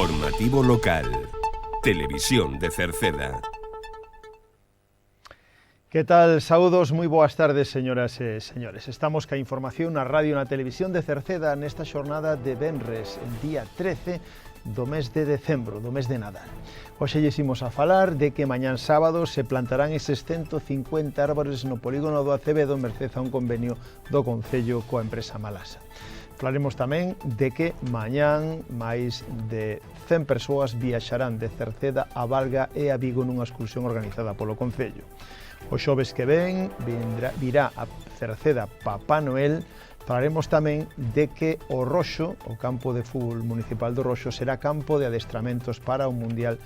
Informativo local. Televisión de Cerceda. Que tal? Saúdos, moi boas tardes, señoras e señores. Estamos ca información na radio e na televisión de Cerceda nesta xornada de venres, día 13 do mes de decembro, do mes de Nadal. Hoxe lleximos a falar de que mañán sábado se plantarán eses 150 árbores no polígono do Acevedo merced a un convenio do Concello coa empresa Malasa. Falaremos tamén de que mañán máis de 100 persoas viaxarán de Cerceda a Valga e a Vigo nunha excursión organizada polo Concello. O xoves que ven virá a Cerceda Papá Noel. Falaremos tamén de que o Roxo, o campo de fútbol municipal do Roxo, será campo de adestramentos para o Mundial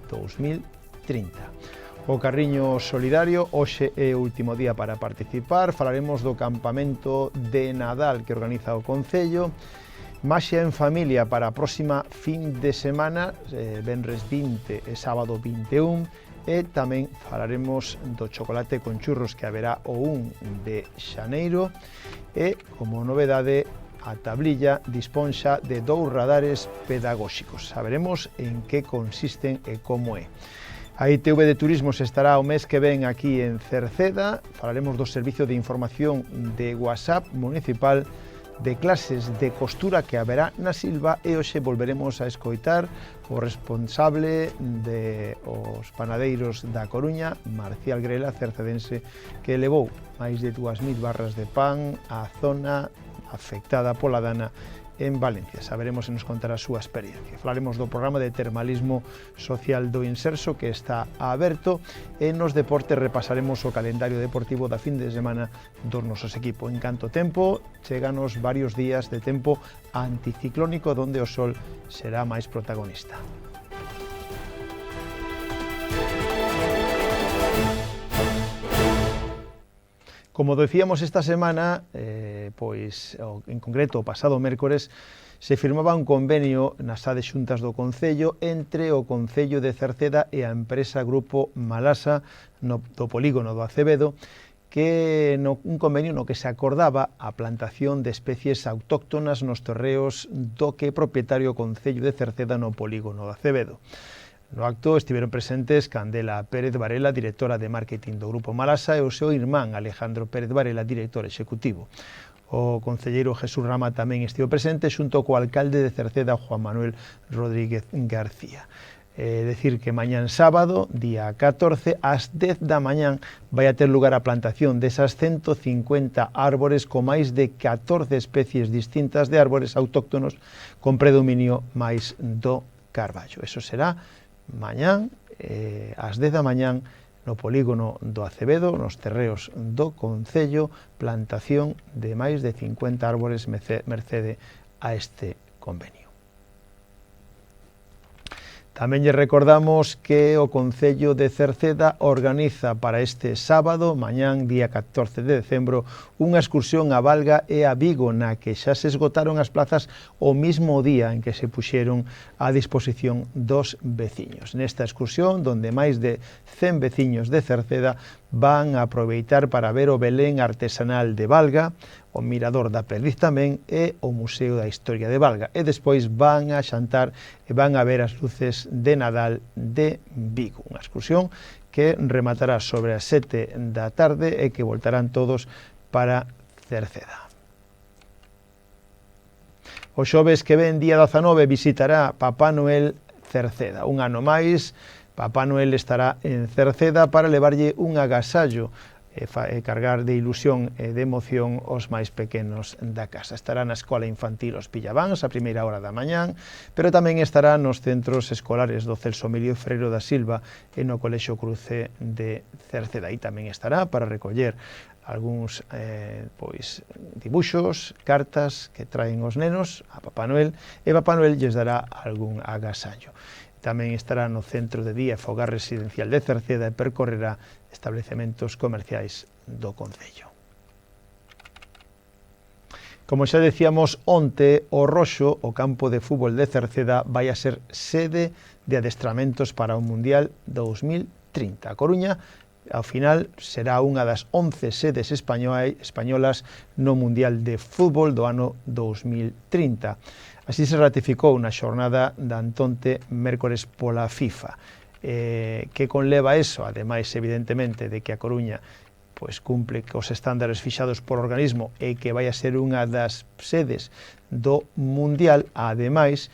2030. O Carriño Solidario, hoxe é o último día para participar. Falaremos do campamento de Nadal que organiza o Concello. Maxia en familia para a próxima fin de semana, venres 20 e sábado 21. E tamén falaremos do chocolate con churros que haberá o 1 de xaneiro. E, como novedade, a tablilla disponxa de 2 radares pedagóxicos. Saberemos en que consisten e como é. A ITV de Turismos estará o mes que ven aquí en Cerceda. Falaremos do servicio de información de WhatsApp municipal, de clases de costura que haberá na Silva, e hoxe volveremos a escoitar o responsable de os panadeiros da Coruña, Marcial Grela, cercedense, que levou máis de 2.000 barras de pan á zona afectada pola dana en Valencia. Saberemos e nos contará a súa experiencia. Falaremos do programa de termalismo social do Inserso que está aberto, e nos deportes repasaremos o calendario deportivo da fin de semana dos nosos equipos. En canto tempo, cheganos varios días de tempo anticiclónico onde o sol será máis protagonista. Como decíamos esta semana, pois en concreto o pasado mércores, se firmaba un convenio nas adxuntas do Concello entre o Concello de Cerceda e a empresa Grupo Malasa do polígono do Acevedo, que un convenio no que se acordaba a plantación de especies autóctonas nos terreos do que é propietario o Concello de Cerceda no polígono do Acevedo. No acto estiveron presentes Candela Pérez Varela, directora de marketing do Grupo Malasa, e o seu irmán Alejandro Pérez Varela, director executivo. O concelleiro Jesús Rama tamén estivo presente xunto co alcalde de Cerceda, Juan Manuel Rodríguez García. Decir que mañán sábado, día 14, ás 10 da mañán, vai a ter lugar a plantación desas 150 árbores con máis de 14 especies distintas de árbores autóctonos con predominio máis do carballo. Eso será mañán, ás 10 da mañán, no polígono do Acevedo, nos terreos do Concello, plantación de máis de 50 árbores mercede a este convenio. Tamén lle recordamos que o Concello de Cerceda organiza para este sábado, mañán, día 14 de decembro, unha excursión a Valga e a Vigo, na que xa se esgotaron as plazas o mismo día en que se puxeron a disposición dos veciños. Nesta excursión, donde máis de 100 veciños de Cerceda van a aproveitar para ver o Belén artesanal de Valga, o Mirador da Perdiz tamén, e o Museo da Historia de Valga. E despois van a xantar e van a ver as luces de Nadal de Vigo. Unha excursión que rematará sobre as 7 da tarde e que voltarán todos para Cerceda. O xoves que ven, día 19, visitará Papá Noel Cerceda. Un ano máis, Papá Noel estará en Cerceda para levarlle un agasallo e cargar de ilusión e de emoción os máis pequenos da casa. Estará na Escola Infantil Os Pillavans a primeira hora da mañán, pero tamén estará nos centros escolares do Celso Emilio Ferreiro da Silva e no Colexio Cruce de Cerceda. E tamén estará para recoller algúns dibuxos, cartas que traen os nenos a Papá Noel, e Papá Noel lles dará algún agasallo. Tamén estará no centro de día e fogar residencial de Cerceda e percorrerá establecementos comerciais do Concello. Como xa decíamos onte, o Roxo, o campo de fútbol de Cerceda, vai a ser sede de adestramentos para o Mundial 2030. A Coruña Ao final será unha das 11 sedes españolas no Mundial de Fútbol do ano 2030. Así se ratificou na xornada da antonte mércores pola FIFA. Que conleva eso, ademais, evidentemente, de que a Coruña pois cumple cos estándares fixados por organismo e que vai a ser unha das sedes do Mundial. Ademais,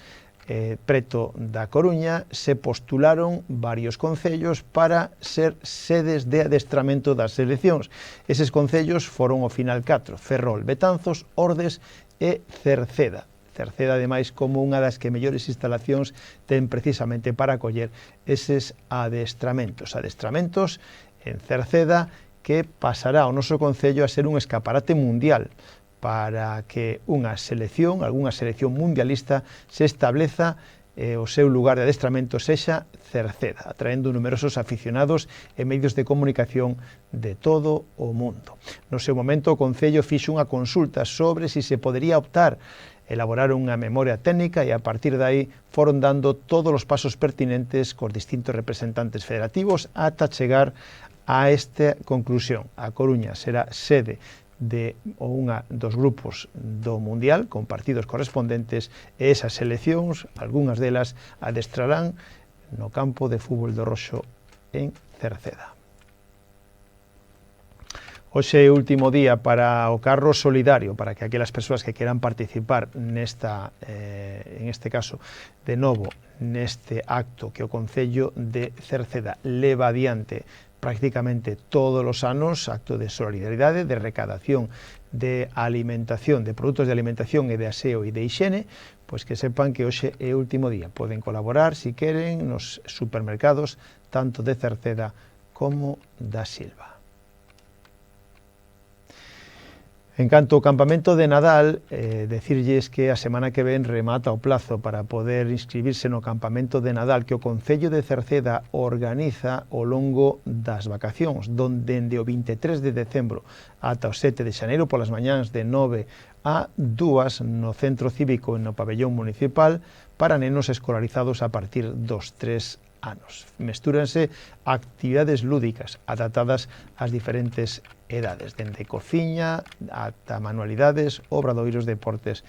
preto da Coruña se postularon varios concellos para ser sedes de adestramento das seleccións. Eses concellos foron ao final 4: Ferrol, Betanzos, Ordes e Cerceda. Cerceda, ademais, como unha das que mellores instalacións ten precisamente para acoller eses adestramentos. Adestramentos en Cerceda que pasará ao noso concello a ser un escaparate mundial para que unha selección, algunha selección mundialista, se estableza o seu lugar de adestramento sexa Cerceda, atraendo numerosos aficionados e medios de comunicación de todo o mundo. No seu momento, o Concello fixo unha consulta sobre se podería optar elaborar unha memoria técnica e a partir de aí foron dando todos os pasos pertinentes cos distintos representantes federativos ata chegar a esta conclusión. A Coruña será sede de unha dos grupos do Mundial con partidos correspondentes e esas seleccións, algunhas delas, adestrarán no campo de fútbol do Roxo en Cerceda. Hoxe é o último día para o carro solidario, para que aquelas persoas que queran participar nesta, en este caso, de novo, neste acto que o Concello de Cerceda leva adiante prácticamente todos os anos, acto de solidaridade, de recadación de alimentación, de produtos de alimentación e de aseo e de higiene, pois que sepan que hoxe é o último día. Poden colaborar, se queren, nos supermercados, tanto de Cerceda como da Silva. En canto ao campamento de Nadal, decirlles que a semana que ven remata o plazo para poder inscribirse no campamento de Nadal que o Concello de Cerceda organiza ao longo das vacacións, donde dende o 23 de decembro ata o 7 de xaneiro polas mañáns de 9 a 2 no Centro Cívico e no Pabellón Municipal para nenos escolarizados a partir dos 3 anos. Mestúranse actividades lúdicas adaptadas ás diferentes edades, dende cociña ata manualidades, obradoiros, deportes,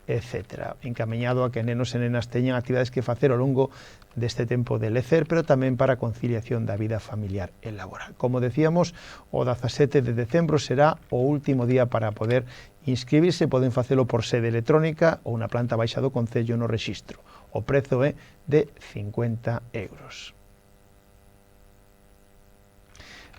etc. Encamiñado a que nenos e nenas teñan actividades que facer ao longo deste tempo de lecer, pero tamén para a conciliación da vida familiar e laboral. Como decíamos, o 17 de decembro será o último día para poder inscribirse. Poden facelo por sede electrónica ou na planta baixa do Concello no rexistro. O prezo é de 50 euros.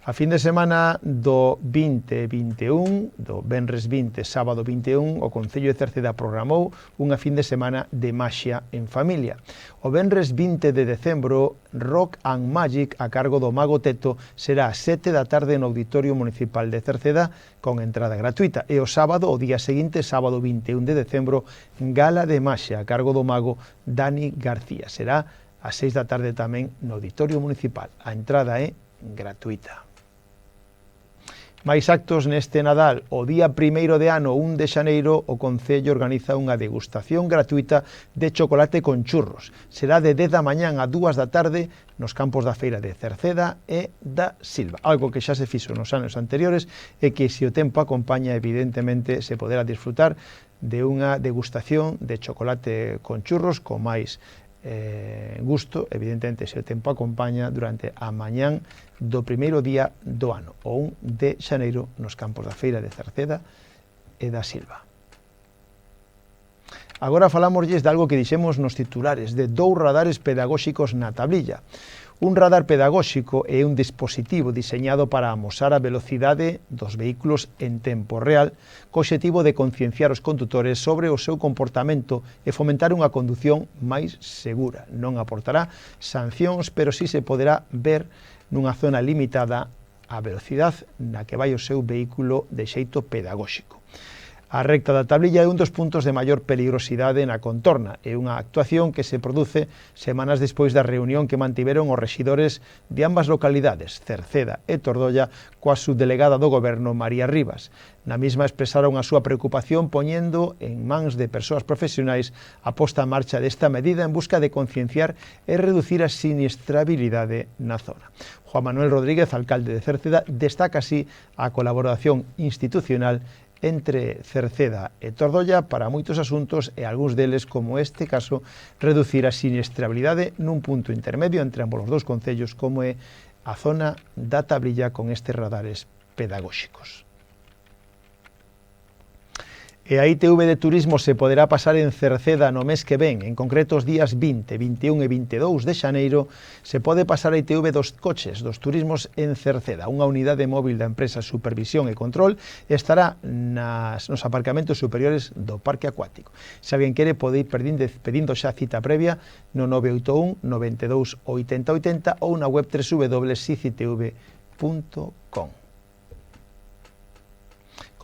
A fin de semana do 20-21, do venres 20, sábado 21, o Concello de Cerceda programou unha fin de semana de maxia en familia. O venres 20 de decembro, Rock and Magic, a cargo do Mago Teto, será a 7 da tarde no Auditorio Municipal de Cerceda, con entrada gratuita. E o sábado, o día seguinte, sábado 21 de decembro, Gala de Maxia, a cargo do Mago Dani García. Será a 6 da tarde tamén no Auditorio Municipal. A entrada é gratuita. Máis actos neste Nadal. O día 1º de ano, 1 de xaneiro, o Concello organiza unha degustación gratuita de chocolate con churros. Será de 10 da mañán a 2 da tarde nos campos da feira de Cerceda e da Silva. Algo que xa se fixo nos anos anteriores e que, se o tempo acompaña, evidentemente se poderá disfrutar de unha degustación de chocolate con churros con máis gusto, evidentemente, se o tempo acompaña durante a mañán do primeiro día do ano, o 1 de xaneiro, nos campos da feira de Cerceda e da Silva. Agora falámoslles de algo que dixemos nos titulares, de 2 radares pedagóxicos na tablilla. Un radar pedagóxico é un dispositivo diseñado para amosar a velocidade dos vehículos en tempo real, co obxectivo de concienciar os condutores sobre o seu comportamento e fomentar unha condución máis segura. Non aportará sancións, pero sí se poderá ver nunha zona limitada a velocidade na que vai o seu vehículo de xeito pedagóxico. A recta da Tablilla é un dos puntos de maior peligrosidade na contorna. É unha actuación que se produce semanas despois da reunión que mantiveron os rexidores de ambas localidades, Cerceda e Tordolla, coa subdelegada do Goberno, María Rivas. Na mesma expresaron a súa preocupación poñendo en mans de persoas profesionais a posta en marcha desta medida en busca de concienciar e reducir a siniestrabilidade na zona. Juan Manuel Rodríguez, alcalde de Cerceda, destaca así a colaboración institucional entre Cerceda e Tordolla para moitos asuntos e algúns deles, como este caso, reducir a siniestrabilidade nun punto intermedio entre ambos os dous concellos, como é a zona da Tablilla con estes radares pedagóxicos. E a ITV de Turismo se poderá pasar en Cerceda no mes que ven, en concreto os días 20, 21 e 22 de xaneiro, se pode pasar a ITV dos coches dos turismos en Cerceda. Unha unidade móvil da empresa Supervisión e Control estará nos aparcamentos superiores do Parque Acuático. Se alguén quere, pode ir pedindo xa cita previa no 981 92 80 80 ou na web www.sicitv.com.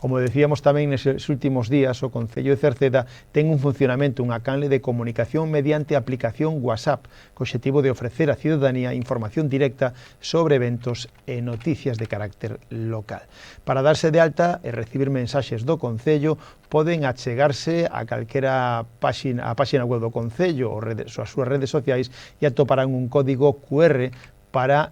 Como decíamos tamén neses últimos días, o Concello de Cerceda ten un funcionamento, unha canle de comunicación mediante a aplicación WhatsApp, co obxectivo de ofrecer á ciudadanía información directa sobre eventos e noticias de carácter local. Para darse de alta e recibir mensaxes do Concello, poden achegarse a calquera páxina web do Concello ou as súas redes sociais e atoparán un código QR para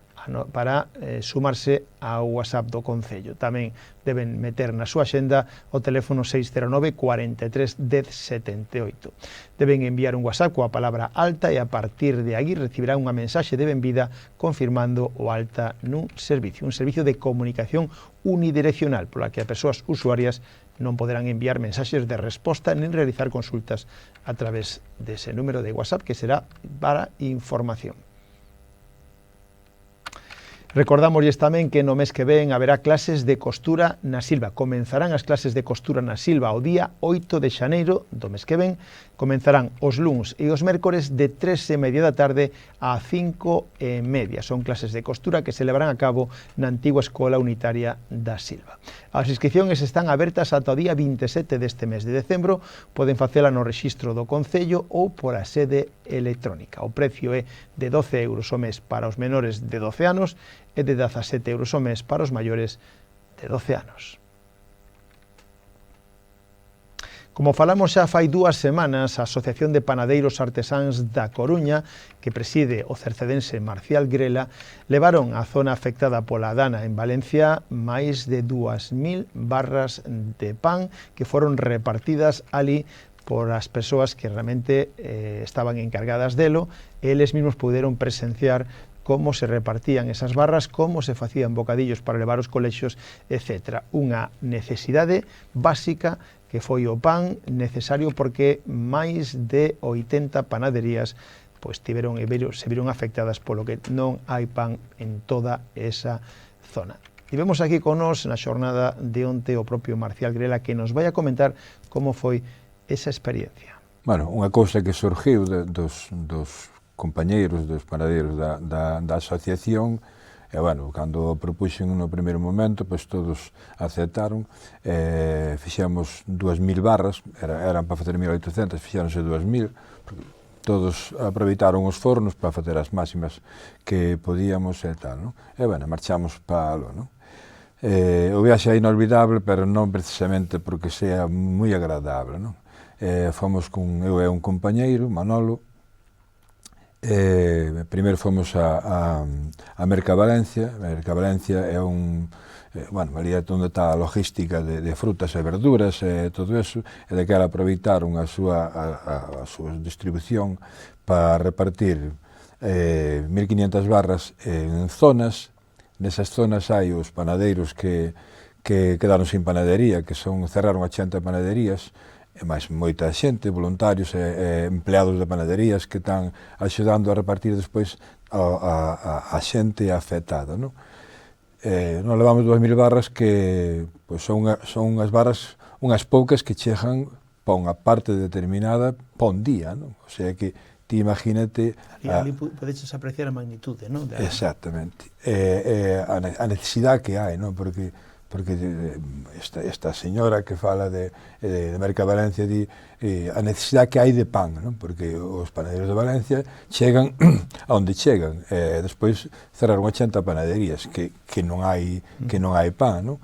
sumarse ao WhatsApp do Concello. Tamén deben meter na súa xenda o teléfono 609 43 10 78. Deben enviar un WhatsApp coa palabra alta e a partir de aí recibirán unha mensaxe de benvida confirmando o alta nun servicio. Un servicio de comunicación unidireccional pola que as persoas usuarias non poderán enviar mensaxes de resposta nin realizar consultas a través dese número de WhatsApp que será para información. Recordamosles tamén que no mes que ven haberá clases de costura na Silva. Comenzarán as clases de costura na Silva o día 8 de xaneiro do mes que ven. Comenzarán os luns e os mércores de 3:30 da tarde a 5:30. Son clases de costura que se levarán a cabo na antigua Escola Unitaria da Silva. As inscripcións están abertas ata o día 27 deste mes de decembro. Poden facela no rexistro do Concello ou por a sede electrónica. O precio é de 12 euros o mes para os menores de 12 anos e de 17 euros o mes para os maiores de 12 anos. Como falamos xa fai 2 semanas, a Asociación de Panadeiros Artesáns da Coruña, que preside o cercedense Marcial Grela, levaron á zona afectada pola dana en Valencia máis de 2.000 barras de pan que foron repartidas ali por as persoas que realmente estaban encargadas delo. Eles mesmos puderon presenciar como se repartían esas barras, como se facían bocadillos para levar aos colexios, etc. Unha necesidade básica que foi o pan necesario porque máis de 80 panaderías se viron afectadas polo que non hai pan en toda esa zona. E vemos aquí con nos na xornada de onte o propio Marcial Grela que nos vai a comentar como foi esa experiencia. Bueno, unha cousa que surgiu dos compañeiros, dos panadeiros da asociación, e, bueno, cando propuxen no primeiro momento, pois todos aceptaron, fixemos 2.000 barras, eran para facer 1.800, fixéronse 2.000, todos aproveitaron os fornos para facer as máximas que podíamos e tal, non? E, bueno, marchamos para algo, non? O viaxe é inolvidable, pero non precisamente porque sea moi agradable, non? Fomos con eu e un compañeiro, Manolo. Primeiro fomos a Mercavalencia. Mercavalencia é ali é onde está a logística de frutas e verduras e todo eso, e de que aproveitaron a súa distribución para repartir 1.500 barras en zonas. Nesas zonas hai os panadeiros que quedaron sin panadería, que cerraron 80 panaderías, e máis moita xente, voluntarios e empleados de panaderías que están axudando a repartir despois a xente afectada, non? Nós levamos 2.000 barras que son unhas barras, unhas poucas que chegan para unha parte determinada para un día, non? O sea que ti imagínate... Ali podeches apreciar a magnitude, non? Exactamente. A necesidade que hai, non? Porque porque esta señora que fala de Mercavalencia di a necesidade que hai de pan, non? Porque os panadeiros de Valencia chegan a onde chegan, despois cerraron 80 panaderías que non hai pan, non?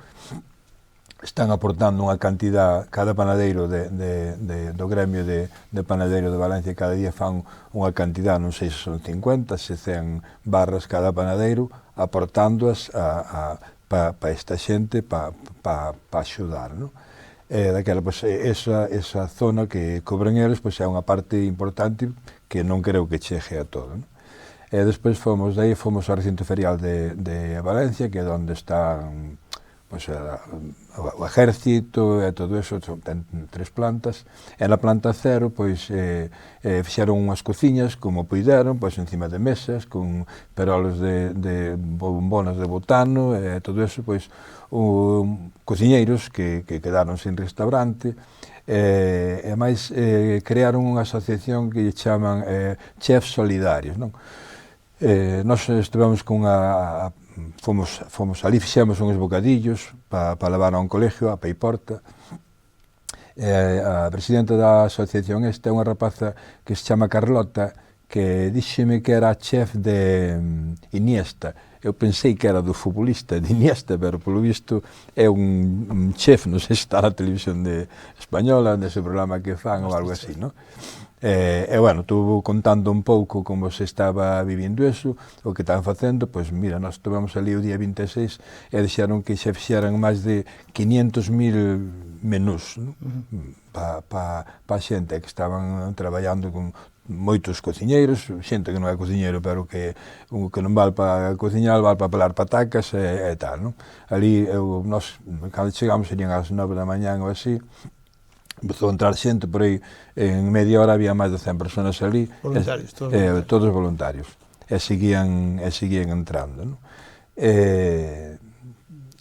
Están aportando unha cantidad, cada panadeiro do gremio de panadeiro de Valencia cada día fan unha cantidad, non sei se son 50, se 100 barras cada panadeiro, aportándoas para esta xente, para axudar, non? Daquela, pois, esa zona que cobren eles, pois, é unha parte importante que non creo que chegue a todo, non? Despois fomos ao recinto ferial de Valencia, que é onde están pois, o exército e todo eso, ten 3 plantas, e na planta 0 pois, fixeron unhas cociñas como puideron, pois, encima de mesas, con perolos de bombonas de botano, e todo eso, pois, cociñeiros que quedaron sin restaurante, e máis crearon unha asociación que lle chaman Chefs Solidarios, non? Nós estivemos con fomos ali, fixemos uns bocadillos para levar a un colegio, a Paiporta. A presidenta da asociación esta é unha rapaza que se chama Carlota, que díxeme que era chef de Iniesta. Eu pensei que era do futbolista de Iniesta, pero polo visto é un chef, non sei se está na televisión española, nese programa que fan ou algo así, non? Bueno, estuvo contando un pouco como se estaba vivindo eso, o que estaban facendo, pois mira, nós estivemos ali o día 26 e dixeron que xa fixeran máis de 500.000 menús, no? Pa a xente que estaban traballando con moitos cociñeiros, xente que non é cociñeiro, pero que non vale para cociñar, vale para pelar patacas e tal, non? Ali, nós, cando chegamos, serían as 9 da mañá ou así, empezou a entrar xente por aí, en media hora había máis de 100 personas ali, voluntarios, todos voluntarios, e seguían entrando, non?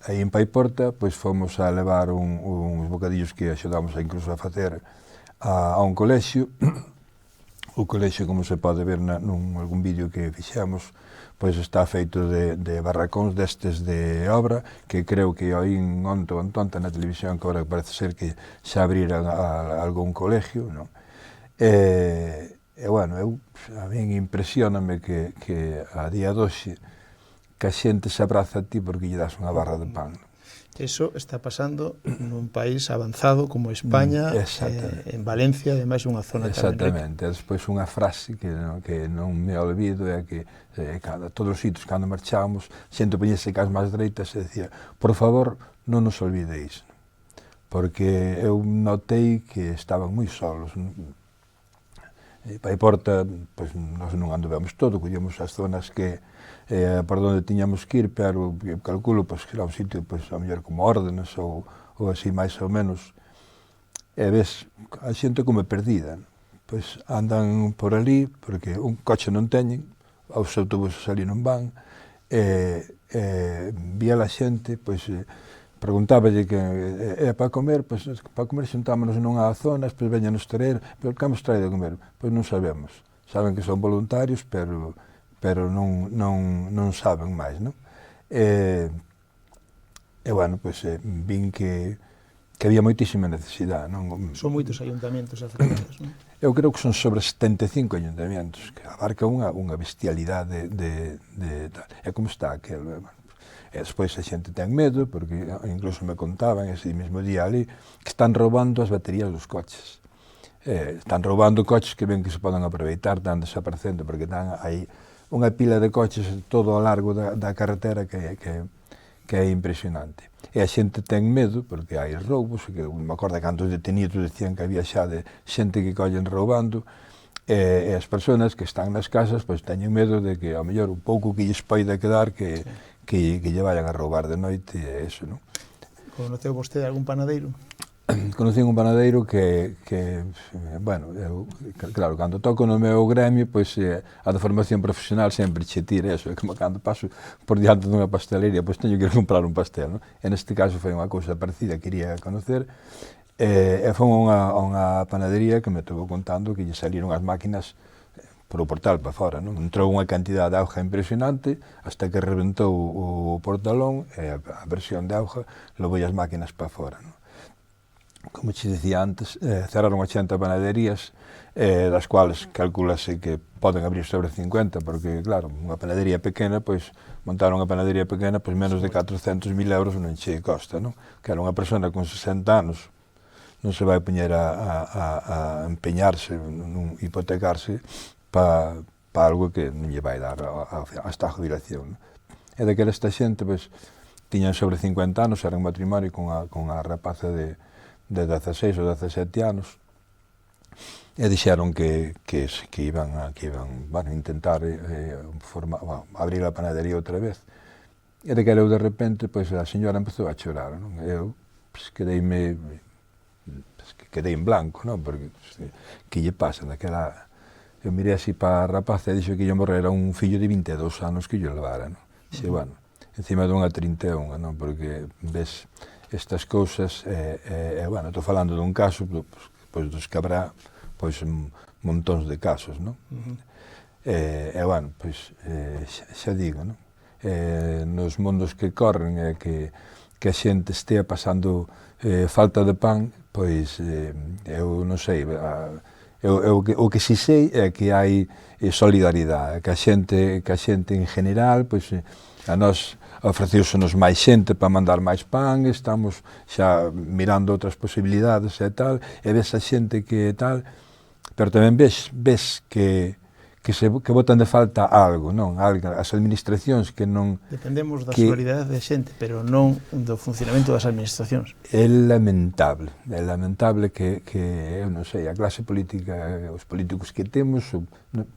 Aí en Paiporta, pois fomos a levar uns bocadillos que axudamos incluso a facer a un colexio. O colexio, como se pode ver algún vídeo que fixemos, pois está feito de barracóns destes de obra, que creo que oín onte na televisión, que agora parece ser que xa abriran algún colegio, non? Bueno, a min impresioname que a día de hoxe que a xente se abraza a ti porque lle das unha barra de pan. Eso está pasando nun país avanzado como España, en Valencia, ademais unha zona tamén rica. Despois unha frase que non me olvido é que todos os sitios cando marchamos, xente poñese cas máis dereitas e decía, por favor, non nos olvideis, porque eu notei que estaban moi solos. Paiporta, pois nós non anduvemos todo, collemos as zonas que por onde tiñamos que ir, pero calculo pois, que era un sitio pois, a mellor como Órdenes ou así máis ou menos, e ves a xente como perdida, pois andan por ali porque un coche non teñen, os autobuses ali non van, vía a xente, pois preguntáballe que para comer, pois para comer xuntámonos nunha zona, pois veñanos traer, pero que nos trae de comer? Pois non sabemos, saben que son voluntarios, pero non saben máis, non? Bueno, pois vin que había moitísima necesidade, non? Son moitos ayuntamentos afectados, non? Eu creo que son sobre 75 ayuntamentos, que abarca unha bestialidade de tal. É como está aquel, e despois a xente ten medo, porque incluso me contaban ese mesmo día ali, que están roubando as baterías dos coches. Están roubando coches que ven que se poden aproveitar, están desaparecendo, porque están aí unha pila de coches todo ao largo da carretera que é impresionante. E a xente ten medo, porque hai roubos, que me acordo cantos detenidos decían que había xa de xente que collen roubando, e as persoas que están nas casas pois teñen medo de que, ao mellor, un pouco que lles poida quedar que lle vayan a roubar de noite, e eso, non? Conoceu vostede algún panadeiro? Conocín un panadeiro que bueno, claro, cando toco no meu gremio, pois a de formación profesional sempre che tira eso, é como cando paso por diante dunha pastelería, pois teño que ir comprar un pastel, non? E neste caso foi unha cousa parecida que quería conocer, e foi a unha panadería que me estuvo contando que lle salieron as máquinas por o portal para fora, non? Entrou unha cantidad de auga impresionante hasta que reventou o portalón e a presión de auga levou as máquinas para fora, non? Como te dicía antes, cerraron 80 panaderías, das cuales calculase que poden abrir sobre 50, porque, claro, unha panadería pequena, pois, montar unha panadería pequena, pois, menos de 400.000 euros non che costa, non? Que era unha persona con 60 anos, non se vai poñer a empeñarse, non hipotecarse para algo que non lle vai dar hasta a jubilación, non? E daquela esta xente, pois, tiñan sobre 50 anos, eran matrimonio con a rapaza de 16 ou 17 anos, e dixeron que iban bueno, intentar abrir a panadería outra vez. E daquela eu, de repente, pois, a señora empezou a chorar, non? Eu, pois, quedei en blanco, non? Porque, que lle pasa daquela... Eu mirei así para a rapaza e dixo que lle morrera un fillo de 22 anos que lle levara, non? Dixe, bueno, encima dunha 31, non? Porque ves estas cousas, bueno, estou falando dun caso, pois, dos que habrá, pois, montóns de casos, non? Bueno, pois, xa digo, non? Nos mundos que corren e que a xente estea pasando falta de pan, pois, eu non sei, o que si sei é que hai solidaridade, que a xente en general, pois, a nós ofreceusenos máis xente para mandar máis pan, estamos xa mirando outras posibilidades e tal, e ves a xente que tal, pero tamén ves que botan de falta algo, non? As administracións que non... Dependemos da solidaridade da xente, pero non do funcionamento das administracións. É lamentable que eu non sei, a clase política, os políticos que temos,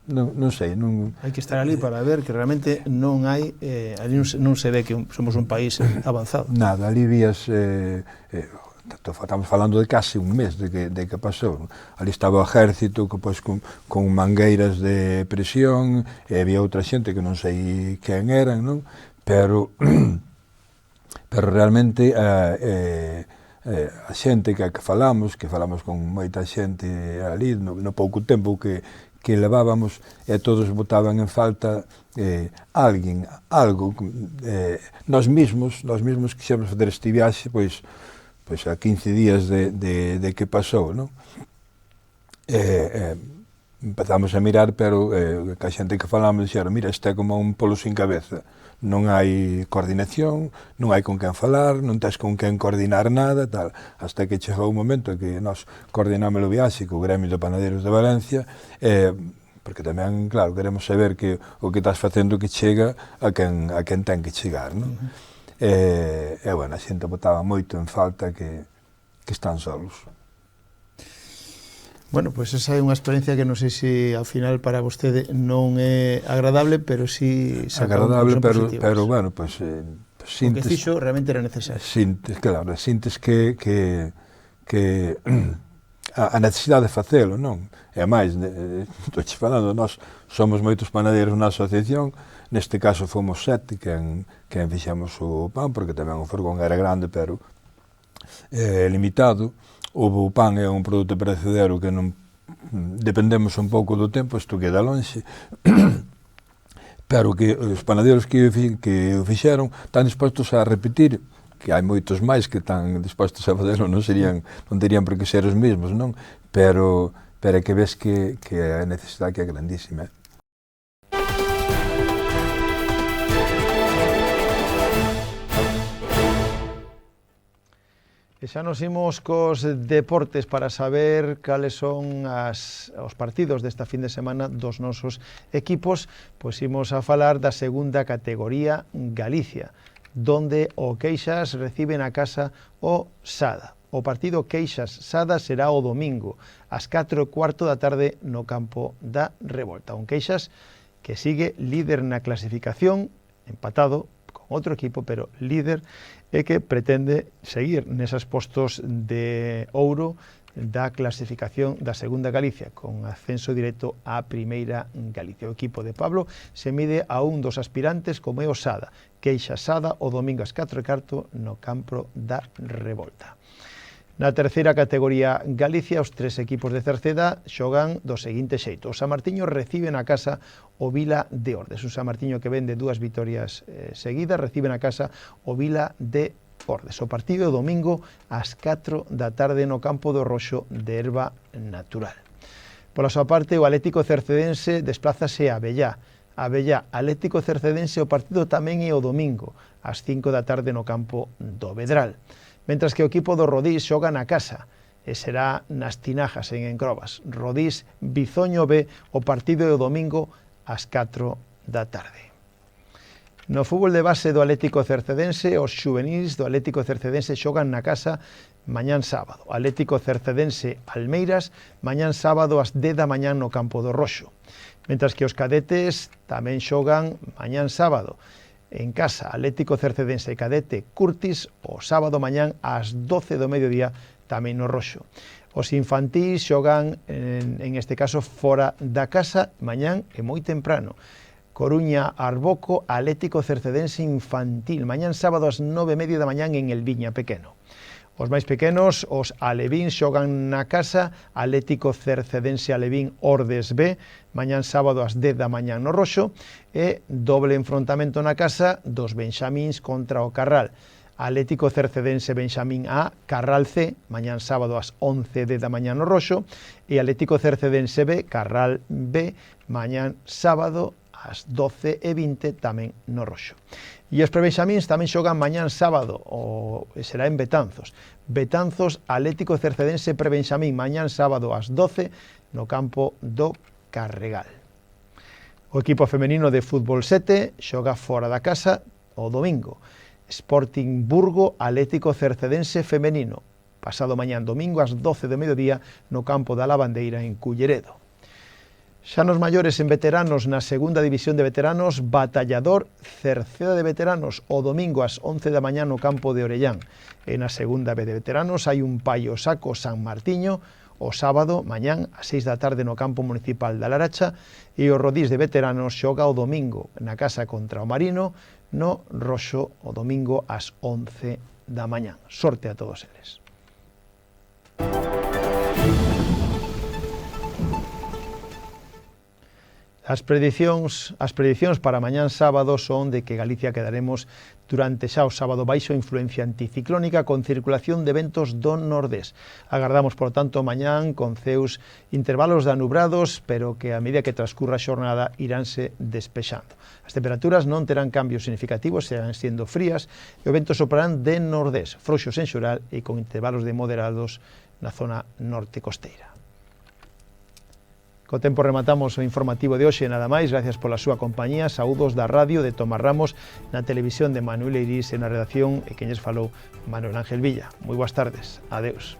non sei, non... Hai que estar ali para ver que realmente non hai, ali non se ve que somos un país avanzado. Nada, ali vías... Estamos falando de case un mes de que pasou. Ali estaba o exército pois, con mangueiras de presión, e había outra xente que non sei quen eran, non? Pero realmente a xente que falamos con moita xente ali, no pouco tempo que levábamos, e todos botaban en falta algo. Nós mesmos quixemos fazer este viaxe, pois a 15 días de que pasou, non? Empezamos a mirar, pero que a xente que falamos dixeron, mira, este é como un polo sin cabeza, non hai coordinación, non hai con quen falar, non tens con quen coordinar nada, tal, hasta que chegou un momento que nós coordinamos o viaxe co Gremio de Panaderos de Valencia, porque tamén, claro, queremos saber que o que estás facendo que chega a quen ten que chegar, non? Bueno, a xente botaba moito en falta que están solos. Bueno, pois esa é unha experiencia que non sei se ao final para vostede non é agradable, pero si agradable, pero bueno, pois o que sintes, fixo realmente era necesario. Sintes que a necesidade de facelo, non? E máis, estou che falando, nós somos moitos panadeiros na asociación, neste caso fomos 7 quen fixemos o pan, porque tamén o furgón era grande, pero limitado. O pan é un produto perecedero que non dependemos un pouco do tempo, isto queda lonxe, pero que os panadeiros que o fixeron están dispostos a repetir, que hai moitos máis que están dispostos a facerlo, non terían por que ser os mesmos, non? Pero é que ves que a necesidade que é grandísima. E xa nos imos cos deportes para saber cales son os partidos desta fin de semana dos nosos equipos. Pois imos a falar da segunda categoría Galicia, donde o Queixas recibe na casa o Sada. O partido Queixas-Sada será o domingo, ás 4:15 da tarde no campo da Revolta. Un Queixas que sigue líder na clasificación, empatado con outro equipo, pero líder, e que pretende seguir neses postos de ouro da clasificación da segunda Galicia, con ascenso directo á primeira Galicia. O equipo de Pablo se mide a un dos aspirantes como é o Sada, Queixas-Sada, o domingo ás 4:15 no campo da Revolta. Na terceira categoría Galicia, os 3 equipos de Cerceda xogan do seguinte xeito. O Samartiño recibe na casa o Vila de Ordes. O Samartiño que vende 2 vitorias seguidas, recibe na casa o Vila de Ordes. O partido do domingo ás 4 da tarde no campo do Roxo de Herba Natural. Pola súa parte, o Atlético Cercedense desplázase a Abellá. Atlético Cercedense, o partido tamén é o domingo, ás 5 da tarde no campo do Vedral. Mentras que o equipo do Rodís xoga na casa, e será nas Tinajas, en Encrobas. Rodís Bizoño B, o partido é o domingo ás 4 da tarde. No fútbol de base do Atlético Cercedense, os xuvenís do Atlético Cercedense xogan na casa mañán sábado. Atlético Cercedense Almeiras, mañán sábado ás 10 da mañán no campo do Roxo. Mentras que os cadetes tamén xogan mañán sábado. En casa, Atlético Cercedense Cadete Curtis, o sábado mañán ás 12 do mediodía tamén no Roxo. Os infantís xogan, en este caso, fora da casa, mañán e moi temprano. Coruña Arboco, Atlético Cercedense Infantil, mañán sábado ás 9:30 da mañán en El Viña Pequeno. Os máis pequenos, os alevíns, xogan na casa, Atlético Cercedense Alevín Ordes B, mañán sábado ás 10 da mañán no Roxo, e doble enfrontamento na casa dos benxamíns contra o Carral. Atlético Cercedense Benxamín A, Carral C, mañán sábado ás 11:10 da mañán no Roxo, e Atlético Cercedense B, Carral B, mañán sábado ás 12:20 tamén no Roxo. E os prebenxamíns tamén xogan mañán sábado, será en Betanzos. Betanzos, Atlético Cercedense Prebenxamín, mañán sábado ás 12 no campo do Carregal. O equipo femenino de fútbol 7 xoga fora da casa o domingo. Sporting Burgo, Atlético Cercedense Femenino, pasado mañán domingo ás 12 do mediodía no campo da Lavandeira en Culleredo. Xa nos maiores en veteranos, na segunda división de veteranos, Batallador Cerceda de veteranos, o domingo ás 11 da mañá no campo de Orellán. E na segunda B de veteranos hai un Paio Saco San Martiño, o sábado, mañán, ás 6 da tarde no campo municipal da Laracha, e o Rodís de veteranos xoga o domingo na casa contra o Marino, no Roxo, o domingo ás 11 da mañán. Sorte a todos eles. As predicións para mañán sábado son de que Galicia quedaremos durante xa o sábado baixo influencia anticiclónica con circulación de ventos do nordés. Agardamos, por tanto, mañán con ceus intervalos de anubrados, pero que a medida que transcurra a xornada iránse despexando. As temperaturas non terán cambios significativos, serán sendo frías, e o vento soprarán de nordés, frouxos en xural e con intervalos de moderados na zona norte costeira. Co tempo rematamos o informativo de hoxe, nada máis, gracias pola súa compañía, saúdos da radio de Tomás Ramos, na televisión de Manuel Eirís e na redacción, e quen lles falou, Manuel Ángel Villa. Moi boas tardes, adeus.